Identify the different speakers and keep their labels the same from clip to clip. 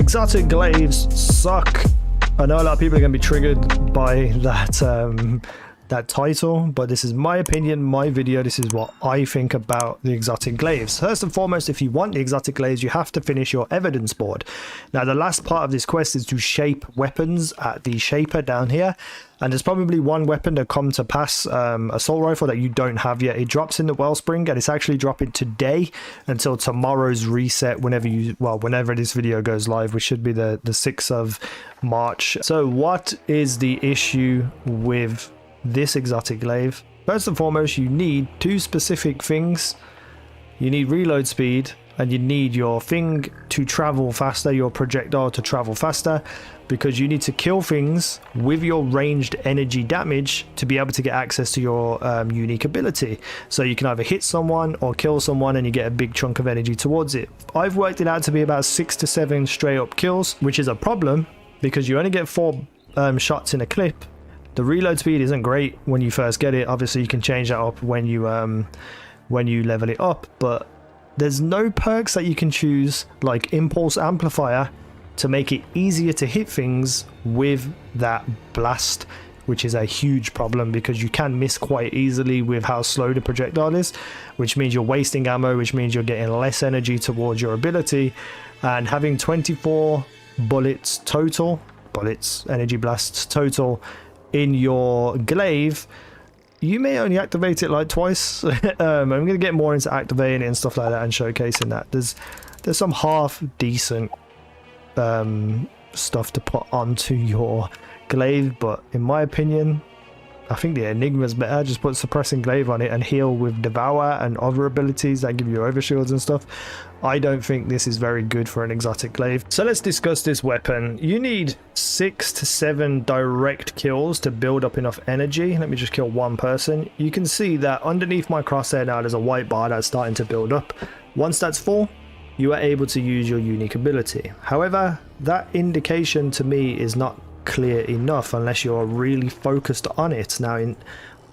Speaker 1: Exotic glaives suck. I know a lot of people are going to be triggered by that title, but this is my opinion, my video. This is what I think about the exotic glaives. First and foremost, if you want the exotic glaives, you have to finish your evidence board. Now, the last part of this quest is to shape weapons at the shaper down here, and there's probably one weapon to come to pass, assault rifle, that you don't have yet. It drops in the wellspring, and it's actually dropping today until tomorrow's reset, whenever this video goes live, which should be the 6th of March. So what is the issue with this exotic glaive? First and foremost, you need two specific things. You need reload speed, and you need your thing to travel faster, your projectile to travel faster, because you need to kill things with your ranged energy damage to be able to get access to your unique ability. So you can either hit someone or kill someone and you get a big chunk of energy towards it. I've worked it out to be about 6 to 7 straight up kills, which is a problem because you only get 4 shots in a clip. The reload speed isn't great when you first get it. Obviously you can change that up when you level it up, but there's no perks that you can choose like impulse amplifier to make it easier to hit things with that blast, which is a huge problem because you can miss quite easily with how slow the projectile is, which means you're wasting ammo, which means you're getting less energy towards your ability. And having 24 energy blasts total in your glaive, you may only activate it like twice. I'm going to get more into activating it and stuff like that and showcasing that. There's some half decent stuff to put onto your glaive, but in my opinion, I think the Enigma's better. Just put suppressing glaive on it and heal with devour and other abilities that give you overshields and stuff. I don't think this is very good for an exotic glaive. So let's discuss this weapon. You need 6 to 7 direct kills to build up enough energy. Let me just kill one person. You can see that underneath my crosshair now there's a white bar that's starting to build up. Once that's full, you are able to use your unique ability. However, that indication to me is not clear enough unless you're really focused on it. Now, in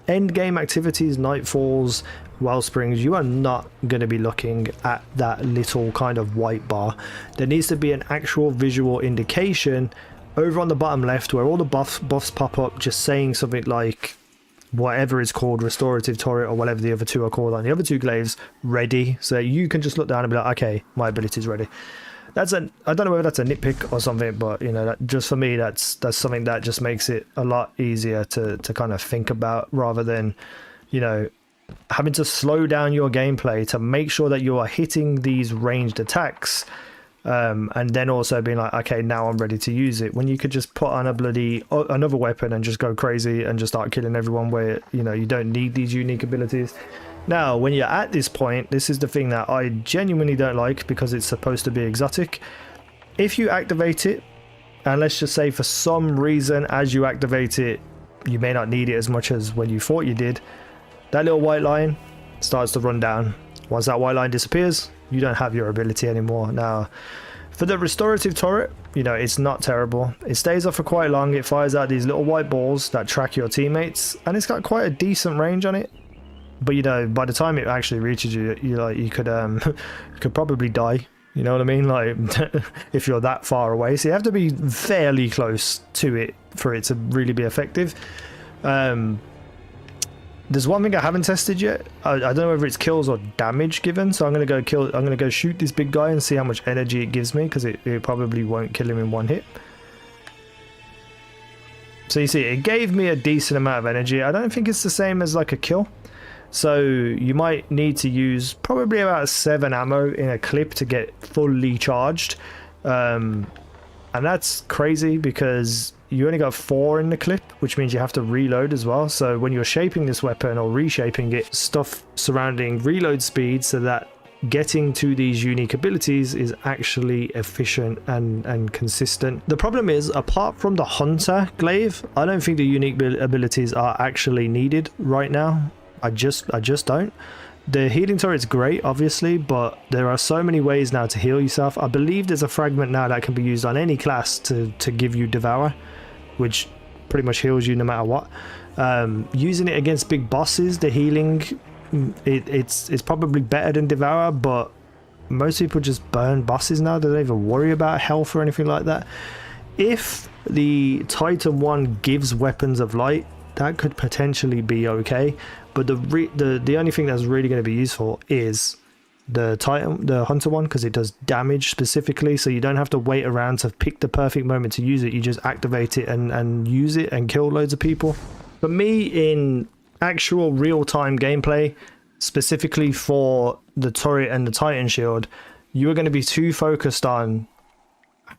Speaker 1: end game activities, nightfalls, wellsprings, you are not going to be looking at that little kind of white bar. There needs to be an actual visual indication over on the bottom left where all the buffs pop up, just saying something like whatever is called restorative turret or whatever the other two are called on the other two glaives, ready. So you can just look down and be like, okay, my ability is ready. I don't know whether that's a nitpick or something, but you know, that just for me, that's something that just makes it a lot easier to kind of think about, rather than, you know, having to slow down your gameplay to make sure that you are hitting these ranged attacks, and then also being like, okay, now I'm ready to use it, when you could just put on another weapon and just go crazy and just start killing everyone, where, you know, you don't need these unique abilities. Now, when you're at this point, this is the thing that I genuinely don't like, because it's supposed to be exotic. If you activate it, and let's just say for some reason as you activate it, you may not need it as much as when you thought you did, that little white line starts to run down. Once that white line disappears, you don't have your ability anymore. Now, for the restorative turret, you know, it's not terrible. It stays up for quite long. It fires out these little white balls that track your teammates, and it's got quite a decent range on it. But you know, by the time it actually reaches you, you could probably die. You know what I mean? Like, if you're that far away, so you have to be fairly close to it for it to really be effective. There's one thing I haven't tested yet. I don't know whether it's kills or damage given. So I'm gonna go shoot this big guy and see how much energy it gives me, because it probably won't kill him in one hit. So you see, it gave me a decent amount of energy. I don't think it's the same as like a kill. So you might need to use probably about 7 ammo in a clip to get fully charged. And that's crazy because you only got 4 in the clip, which means you have to reload as well. So when you're shaping this weapon or reshaping it, stuff surrounding reload speed so that getting to these unique abilities is actually efficient and consistent. The problem is, apart from the Hunter glaive, I don't think the unique abilities are actually needed right now. I just don't. The healing turret's great, obviously, but there are so many ways now to heal yourself. I believe there's a fragment now that can be used on any class to give you devour, which pretty much heals you no matter what. Using it against big bosses, the healing, it's probably better than devour, but most people just burn bosses now. They don't even worry about health or anything like that. If the Titan one gives weapons of light, that could potentially be okay, but the only thing that's really going to be useful is the hunter one, because it does damage specifically, so you don't have to wait around to pick the perfect moment to use it. You just activate it and use it and kill loads of people. For me, in actual real-time gameplay, specifically for the turret and the Titan shield, you are going to be too focused on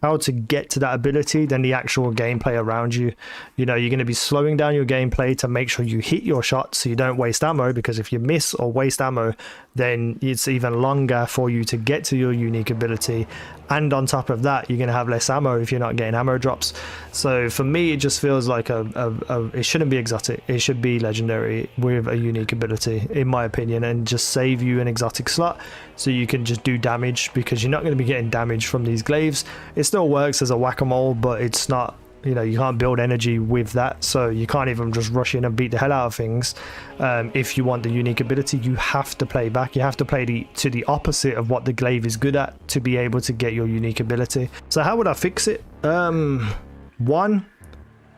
Speaker 1: how to get to that ability than the actual gameplay around you. You know, you're going to be slowing down your gameplay to make sure you hit your shots so you don't waste ammo, because if you miss or waste ammo, then it's even longer for you to get to your unique ability. And on top of that, you're going to have less ammo if you're not getting ammo drops. So for me, it just feels like it shouldn't be exotic. It should be legendary with a unique ability, in my opinion, and just save you an exotic slot so you can just do damage, because you're not going to be getting damage from these glaives. It still works as a whack-a-mole, but it's not, you know, you can't build energy with that, so you can't even just rush in and beat the hell out of things. If you want the unique ability, you have to play back. You have to play to the opposite of what the glaive is good at to be able to get your unique ability. So how would I fix it? One,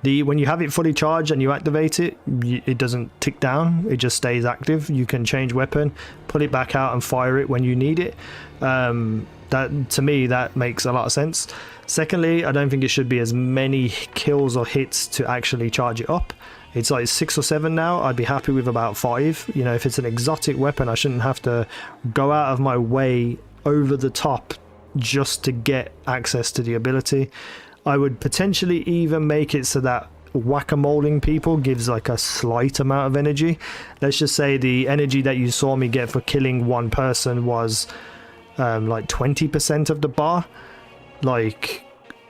Speaker 1: when you have it fully charged and you activate it, it doesn't tick down, it just stays active. You can change weapon, pull it back out and fire it when you need it. That, to me, that makes a lot of sense. Secondly, I don't think it should be as many kills or hits to actually charge it up. It's like 6 or 7 now. I'd be happy with about 5. You know, if it's an exotic weapon, I shouldn't have to go out of my way over the top just to get access to the ability. I would potentially even make it so that whack-a-moling people gives like a slight amount of energy. Let's just say the energy that you saw me get for killing one person was like 20% of the bar. Like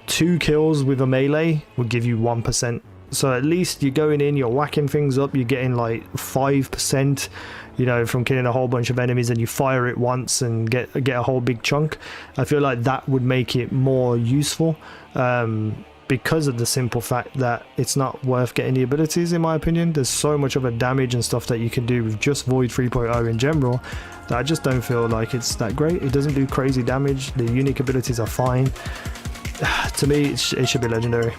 Speaker 1: 2 kills with a melee would give you 1%. So at least you're going in, you're whacking things up, you're getting like 5%, you know, from killing a whole bunch of enemies, and you fire it once and get a whole big chunk. I feel like that would make it more useful, because of the simple fact that it's not worth getting the abilities, in my opinion. There's so much of a damage and stuff that you can do with just Void 3.0 in general that I just don't feel like it's that great. It doesn't do crazy damage. The unique abilities are fine. To me, it should be legendary.